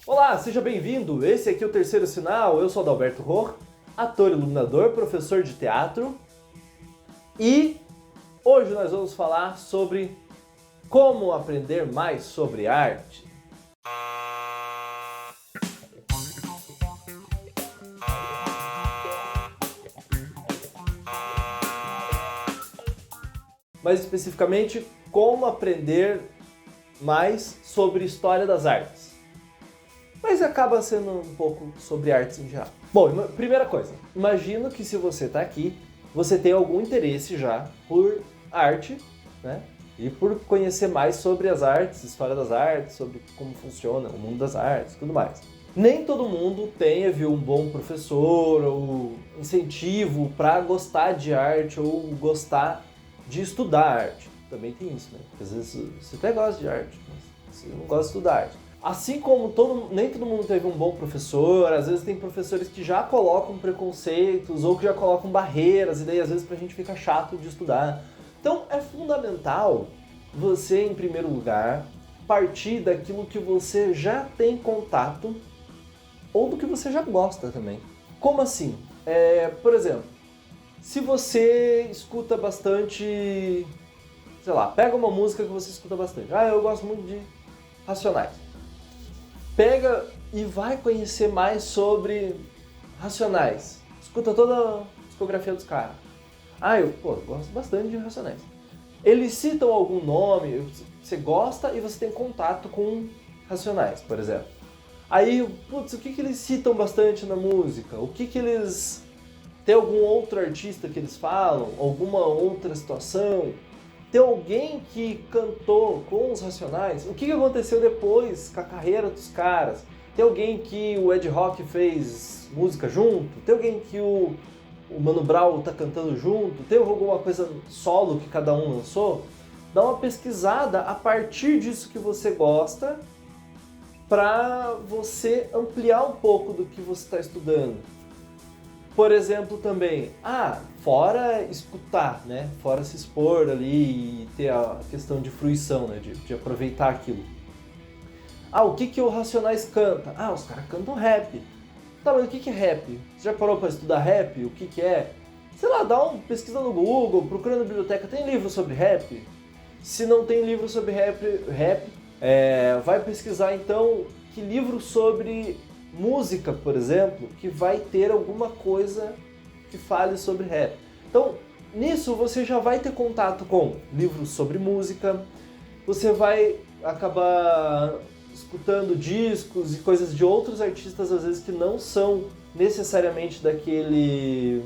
Olá, seja bem-vindo! Esse aqui é o Terceiro Sinal, eu sou Adalberto Roch, ator iluminador, professor de teatro e hoje nós vamos falar sobre como aprender mais sobre arte. Mais especificamente, como aprender mais sobre história das artes. Mas acaba sendo um pouco sobre artes em geral. Bom, primeira coisa, imagino que se você está aqui, você tem algum interesse já por arte, né? E por conhecer mais sobre as artes, história das artes, sobre como funciona o mundo das artes e tudo mais. Nem todo mundo tem, viu, um bom professor ou incentivo para gostar de arte ou gostar de estudar arte. Também tem isso, né? Porque às vezes você até gosta de arte, mas você não gosta de estudar arte. Assim como nem todo mundo teve um bom professor, às vezes tem professores que já colocam preconceitos ou que já colocam barreiras, e daí às vezes pra gente fica chato de estudar. Então é fundamental você, em primeiro lugar, partir daquilo que você já tem contato ou do que você já gosta também. Como assim? Por exemplo, se você escuta bastante, sei lá, pega uma música que você escuta bastante. Eu gosto muito de Racionais. Pega e vai conhecer mais sobre Racionais. Escuta toda a discografia dos caras. Eu gosto bastante de Racionais. Eles citam algum nome, você gosta e você tem contato com Racionais, por exemplo. Aí, o que eles citam bastante na música? O que eles... Tem algum outro artista que eles falam? Alguma outra situação? Tem alguém que cantou com os Racionais? O que aconteceu depois com a carreira dos caras? Tem alguém que o Ed Rock fez música junto? Tem alguém que o Mano Brown tá cantando junto? Tem alguma coisa solo que cada um lançou? Dá uma pesquisada a partir disso que você gosta para você ampliar um pouco do que você está estudando. Por exemplo, também, fora escutar, né? Fora se expor ali e ter a questão de fruição, né? De aproveitar aquilo. O que o Racionais canta? Os caras cantam rap. Tá, mas o que é rap? Você já parou para estudar rap? O que é? Sei lá, dá uma pesquisa no Google, procura na biblioteca, tem livro sobre rap? Se não tem livro sobre rap, vai pesquisar então que livro sobre música, por exemplo, que vai ter alguma coisa que fale sobre rap. Então, nisso você já vai ter contato com livros sobre música, você vai acabar escutando discos e coisas de outros artistas, às vezes, que não são necessariamente daquele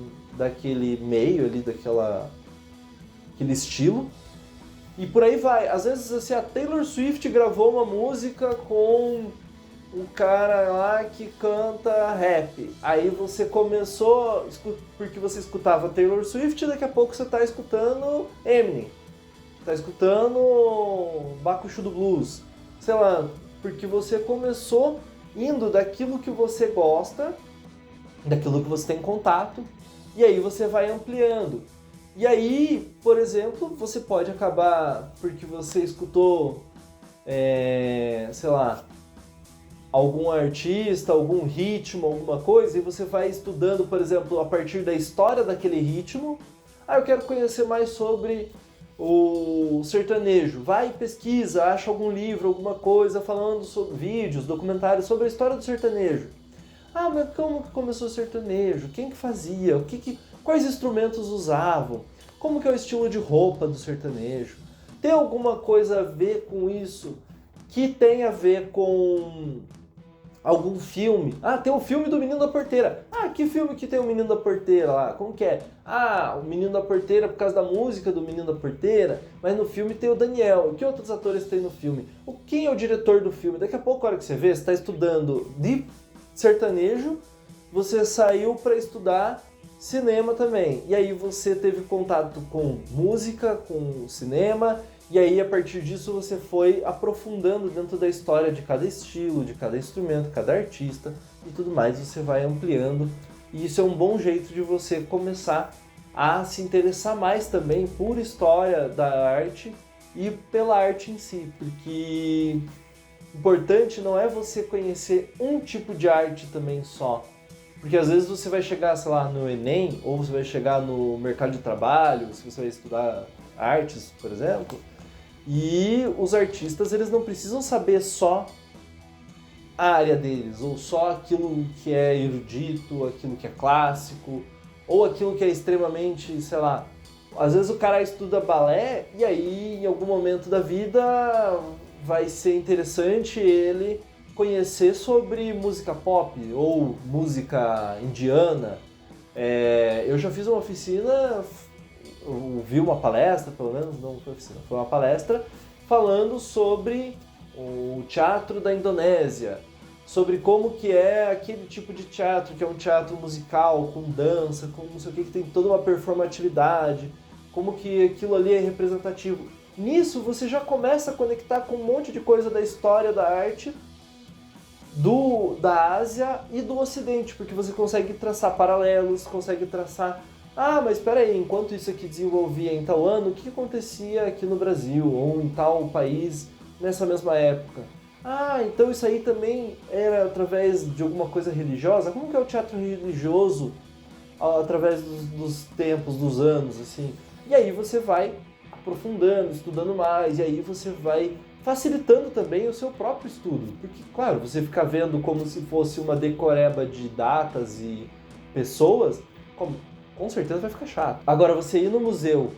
meio ali, aquele estilo. E por aí vai. Às vezes, assim, a Taylor Swift gravou uma música com um cara lá que canta rap. Aí você começou, porque você escutava Taylor Swift, daqui a pouco você está escutando Eminem. Está escutando Bakushu do Blues. Sei lá, porque você começou indo daquilo que você gosta, daquilo que você tem contato, e aí você vai ampliando. E aí, por exemplo, você pode acabar, porque você escutou, sei lá, algum artista, algum ritmo, alguma coisa, e você vai estudando, por exemplo, a partir da história daquele ritmo. Eu quero conhecer mais sobre o sertanejo. Vai e pesquisa, acha algum livro, alguma coisa falando sobre vídeos, documentários sobre a história do sertanejo. Mas como que começou o sertanejo? Quem que fazia? Quais instrumentos usavam? Como que é o estilo de roupa do sertanejo? Tem alguma coisa a ver com isso que tem a ver com algum filme? Tem o filme do Menino da Porteira. Que filme que tem o Menino da Porteira lá? Como que é? O Menino da Porteira por causa da música do Menino da Porteira, mas no filme tem o Daniel. E que outros atores tem no filme? Quem é o diretor do filme? Daqui a pouco, a hora que você vê, você está estudando de sertanejo, você saiu para estudar cinema também. E aí você teve contato com música, com cinema, e aí a partir disso você foi aprofundando dentro da história de cada estilo, de cada instrumento, cada artista e tudo mais, você vai ampliando. E isso é um bom jeito de você começar a se interessar mais também por história da arte e pela arte em si, porque importante não é você conhecer um tipo de arte também só. Porque às vezes você vai chegar, sei lá, no Enem, ou você vai chegar no mercado de trabalho, se você vai estudar artes, por exemplo, e os artistas, eles não precisam saber só a área deles, ou só aquilo que é erudito, aquilo que é clássico, ou aquilo que é extremamente, sei lá, às vezes o cara estuda balé e aí em algum momento da vida vai ser interessante ele conhecer sobre música pop ou música indiana. Eu já fiz uma oficina, eu vi uma palestra, pelo menos, não foi oficina, foi uma palestra falando sobre o teatro da Indonésia, sobre como que é aquele tipo de teatro, que é um teatro musical, com dança, com não sei o que tem toda uma performatividade, como que aquilo ali é representativo. Nisso você já começa a conectar com um monte de coisa da história da arte da Ásia e do Ocidente, porque você consegue traçar paralelos, consegue traçar... Ah, mas espera aí, enquanto isso aqui desenvolvia em tal ano, o que acontecia aqui no Brasil, ou em tal país nessa mesma época? Ah, então isso aí também era através de alguma coisa religiosa? Como que é o teatro religioso através dos tempos, dos anos, assim? E aí você vai aprofundando, estudando mais, e aí você vai facilitando também o seu próprio estudo. Porque, claro, você ficar vendo como se fosse uma decoreba de datas e pessoas, com certeza vai ficar chato. Agora, você ir no museu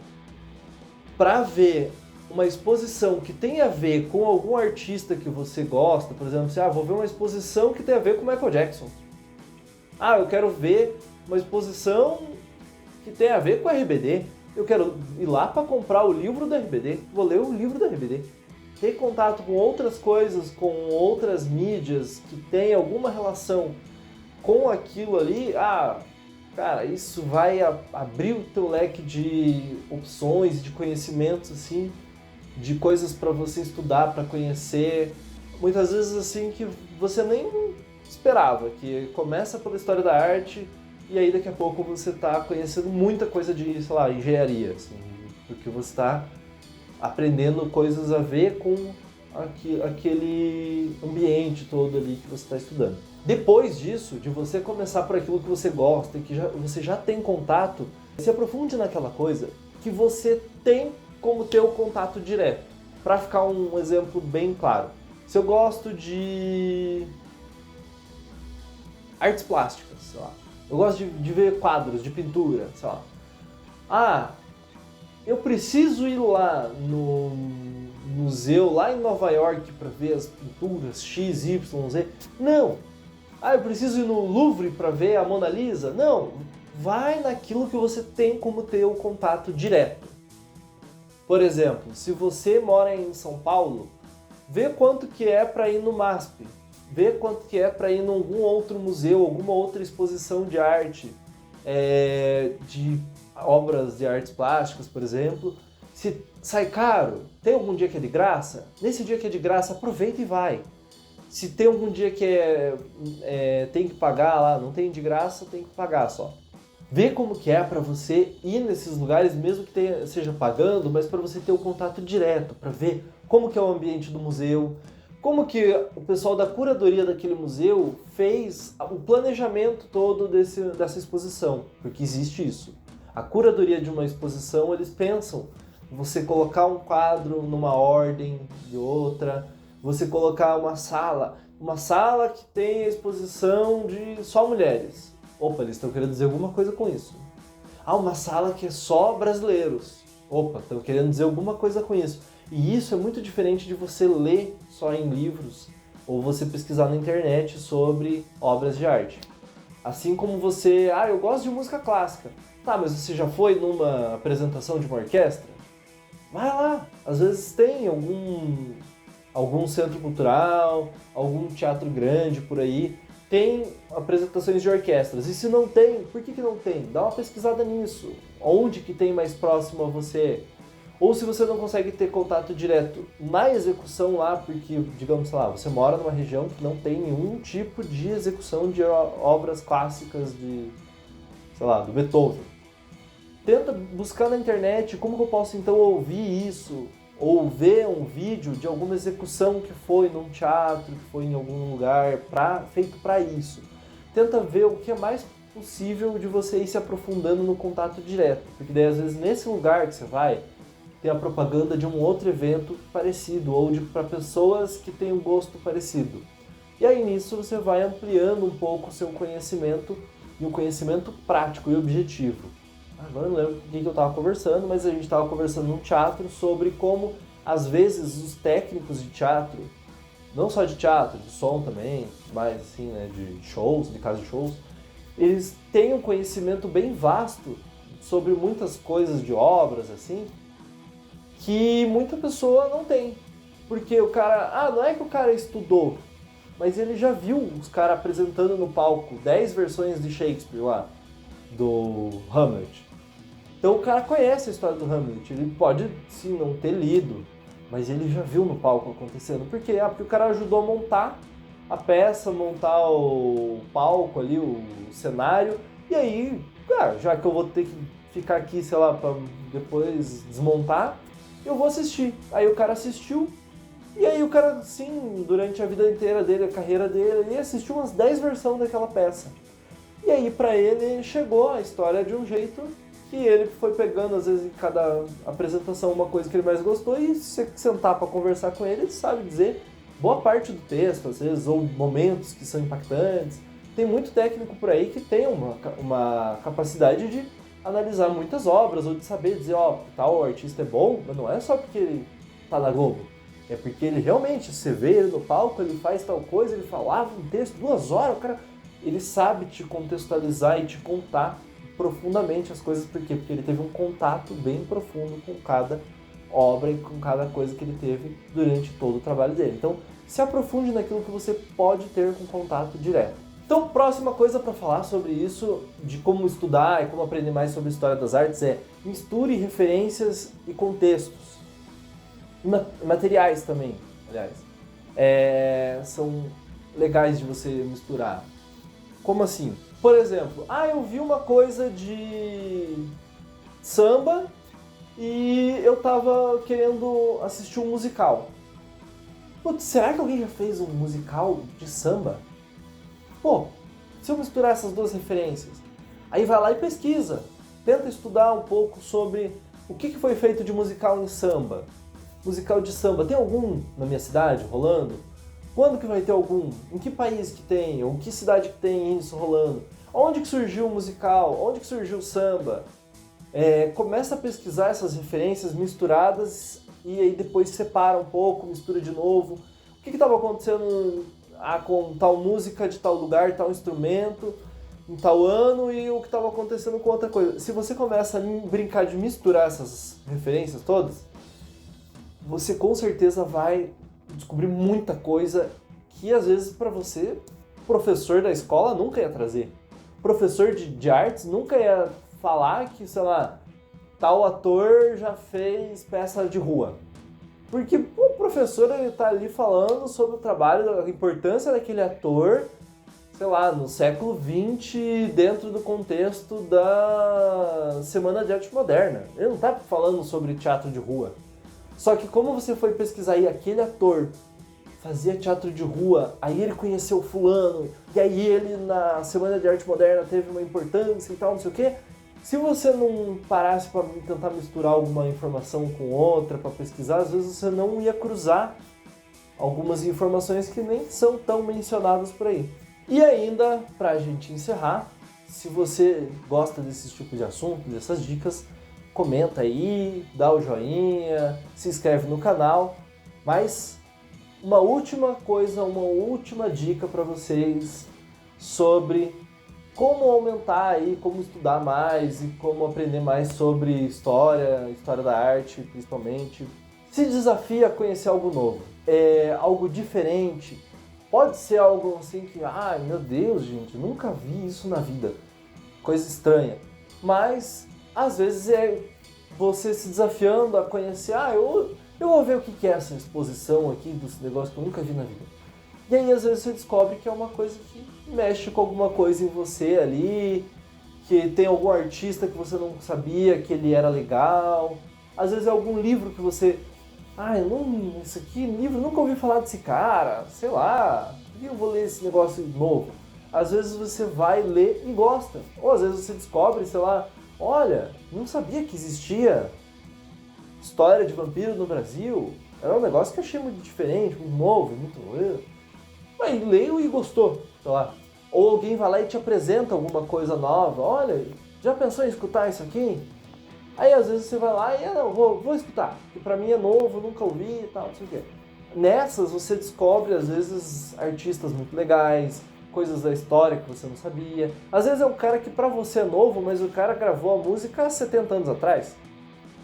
para ver uma exposição que tem a ver com algum artista que você gosta, por exemplo, vou ver uma exposição que tem a ver com Michael Jackson. Eu quero ver uma exposição que tem a ver com RBD. Eu quero ir lá para comprar o livro do RBD, vou ler o livro do RBD. Ter contato com outras coisas, com outras mídias que tem alguma relação com aquilo ali, cara, isso vai abrir o teu leque de opções, de conhecimentos, assim, de coisas para você estudar, para conhecer, muitas vezes assim que você nem esperava, que começa pela história da arte e aí daqui a pouco você está conhecendo muita coisa de, sei lá, engenharia, assim, porque você está aprendendo coisas a ver com aquele ambiente todo ali que você está estudando. Depois disso, de você começar por aquilo que você gosta e que você já tem contato, se aprofunde naquela coisa que você tem como ter o contato direto. Para ficar um exemplo bem claro, se eu gosto de artes plásticas, sei lá, eu gosto de ver quadros, de pintura, sei lá. Eu preciso ir lá no museu, lá em Nova York, para ver as pinturas X, Y, Z. Não! Eu preciso ir no Louvre para ver a Mona Lisa? Não! Vai naquilo que você tem como ter o contato direto. Por exemplo, se você mora em São Paulo, vê quanto que é para ir no MASP. Vê quanto que é para ir em algum outro museu, alguma outra exposição de arte, de obras de artes plásticas, por exemplo. Se sai caro, tem algum dia que é de graça? Nesse dia que é de graça, aproveita e vai. Se tem algum dia que tem que pagar lá, não tem de graça, tem que pagar só. Vê como que é para você ir nesses lugares, mesmo que seja pagando, mas para você ter o contato direto, para ver como que é o ambiente do museu, como que o pessoal da curadoria daquele museu fez o planejamento todo dessa exposição, porque existe isso. A curadoria de uma exposição, eles pensam você colocar um quadro numa ordem de outra, você colocar uma sala que tem a exposição de só mulheres. Opa, eles estão querendo dizer alguma coisa com isso. Uma sala que é só brasileiros. Opa, estão querendo dizer alguma coisa com isso. E isso é muito diferente de você ler só em livros ou você pesquisar na internet sobre obras de arte. Assim como você, eu gosto de música clássica. Tá, mas você já foi numa apresentação de uma orquestra? Vai lá, às vezes tem algum centro cultural, algum teatro grande por aí, tem apresentações de orquestras. E se não tem, por que não tem? Dá uma pesquisada nisso. Onde que tem mais próximo a você? Ou se você não consegue ter contato direto na execução lá, porque, digamos, sei lá, você mora numa região que não tem nenhum tipo de execução de obras clássicas de, sei lá, do Beethoven. Tenta buscar na internet como que eu posso então ouvir isso, ou vê um vídeo de alguma execução que foi num teatro, que foi em algum lugar feito para isso. Tenta ver o que é mais possível de você ir se aprofundando no contato direto, porque daí às vezes nesse lugar que você vai, tem a propaganda de um outro evento parecido, ou para pessoas que têm um gosto parecido. E aí nisso você vai ampliando um pouco o seu conhecimento, e um conhecimento prático e objetivo. Agora não lembro com quem que eu estava conversando, mas a gente estava conversando num teatro sobre como, às vezes, os técnicos de teatro, não só de teatro, de som também, mas assim, né, de shows, de casa de shows, eles têm um conhecimento bem vasto sobre muitas coisas de obras, assim, que muita pessoa não tem. Porque o cara, não é que o cara estudou, mas ele já viu os caras apresentando no palco 10 versões de Shakespeare lá, do Hamlet. Então o cara conhece a história do Hamlet, ele pode sim não ter lido, mas ele já viu no palco acontecendo. Por quê? Porque o cara ajudou a montar a peça, montar o palco ali, o cenário, e aí, já que eu vou ter que ficar aqui, sei lá, pra depois desmontar, eu vou assistir. Aí o cara assistiu, e aí o cara, sim, durante a vida inteira dele, a carreira dele, ele assistiu umas 10 versões daquela peça. E aí pra ele chegou a história de um jeito que ele foi pegando, às vezes, em cada apresentação uma coisa que ele mais gostou, e se você sentar pra conversar com ele, ele sabe dizer boa parte do texto, às vezes, ou momentos que são impactantes. Tem muito técnico por aí que tem uma capacidade de analisar muitas obras, ou de saber dizer, tal artista é bom, mas não é só porque ele tá na Globo. É porque ele realmente, você vê ele no palco, ele faz tal coisa, ele falava um texto 2 horas, o cara, ele sabe te contextualizar e te contar profundamente as coisas. Por quê? Porque ele teve um contato bem profundo com cada obra e com cada coisa que ele teve durante todo o trabalho dele. Então, se aprofunde naquilo que você pode ter com contato direto. Então, próxima coisa para falar sobre isso, de como estudar e como aprender mais sobre a história das artes, é misture referências e contextos. E materiais também, aliás. São legais de você misturar. Como assim? Por exemplo, eu vi uma coisa de samba e eu tava querendo assistir um musical. Putz, será que alguém já fez um musical de samba? Pô, se eu misturar essas duas referências, aí vai lá e pesquisa. Tenta estudar um pouco sobre o que foi feito de musical em samba. Musical de samba, tem algum na minha cidade rolando? Quando que vai ter algum? Em que país que tem? Ou que cidade que tem isso rolando? Onde que surgiu o musical? Onde que surgiu o samba? Começa a pesquisar essas referências misturadas e aí depois separa um pouco, mistura de novo. O que estava acontecendo com tal música de tal lugar, tal instrumento, em tal ano, e o que estava acontecendo com outra coisa. Se você começa a brincar de misturar essas referências todas, você com certeza vai descobrir muita coisa que às vezes para você, professor da escola, nunca ia trazer. Professor de artes nunca ia falar que, sei lá, tal ator já fez peça de rua. Porque o professor ele tá ali falando sobre o trabalho, a importância daquele ator, sei lá, no século XX, dentro do contexto da Semana de Arte Moderna. Ele não tá falando sobre teatro de rua. Só que como você foi pesquisar e aquele ator fazia teatro de rua, aí ele conheceu fulano, e aí ele na Semana de Arte Moderna teve uma importância e tal, não sei o quê. Se você não parasse para tentar misturar alguma informação com outra, para pesquisar, às vezes você não ia cruzar algumas informações que nem são tão mencionadas por aí. E ainda, para a gente encerrar, se você gosta desse tipo de assunto, dessas dicas, comenta aí, dá o joinha, se inscreve no canal. Mas uma última coisa, uma última dica para vocês sobre como aumentar aí, como estudar mais e como aprender mais sobre história da arte, principalmente. Se desafia a conhecer algo novo, algo diferente. Pode ser algo assim que, meu Deus, gente, nunca vi isso na vida. Coisa estranha. Mas, às vezes, é você se desafiando a conhecer, eu vou ver o que é essa exposição aqui dos negócios que eu nunca vi na vida. E aí, às vezes, você descobre que é uma coisa que mexe com alguma coisa em você ali, que tem algum artista que você não sabia que ele era legal. Às vezes é algum livro que você Ah, eu não, esse aqui, livro, nunca ouvi falar desse cara, sei lá, por que eu vou ler esse negócio novo? Às vezes você vai ler e gosta. Ou às vezes você descobre, sei lá, olha, não sabia que existia história de vampiro no Brasil. Era um negócio que eu achei muito diferente, muito novo, muito... Aí leio e gostou, sei lá. Ou alguém vai lá e te apresenta alguma coisa nova. Olha, já pensou em escutar isso aqui? Aí às vezes você vai lá e, não, vou escutar, que pra mim é novo, nunca ouvi e tal, não sei o quê. Nessas você descobre, às vezes, artistas muito legais, coisas da história que você não sabia. Às vezes é um cara que pra você é novo, mas o cara gravou a música há 70 anos atrás.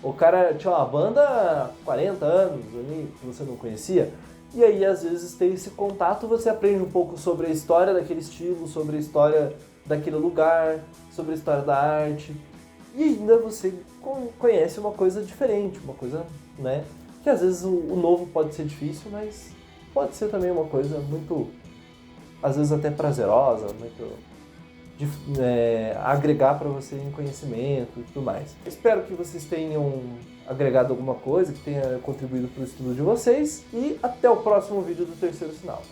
O cara tinha uma banda há 40 anos ali, que você não conhecia. E aí, às vezes, tem esse contato, você aprende um pouco sobre a história daquele estilo, sobre a história daquele lugar, sobre a história da arte. E ainda você conhece uma coisa diferente, uma coisa, né? Que às vezes o novo pode ser difícil, mas pode ser também uma coisa muito, às vezes até prazerosa, muito agregar para você em conhecimento e tudo mais. Espero que vocês tenham agregado alguma coisa, que tenha contribuído para o estudo de vocês e até o próximo vídeo do Terceiro Sinal.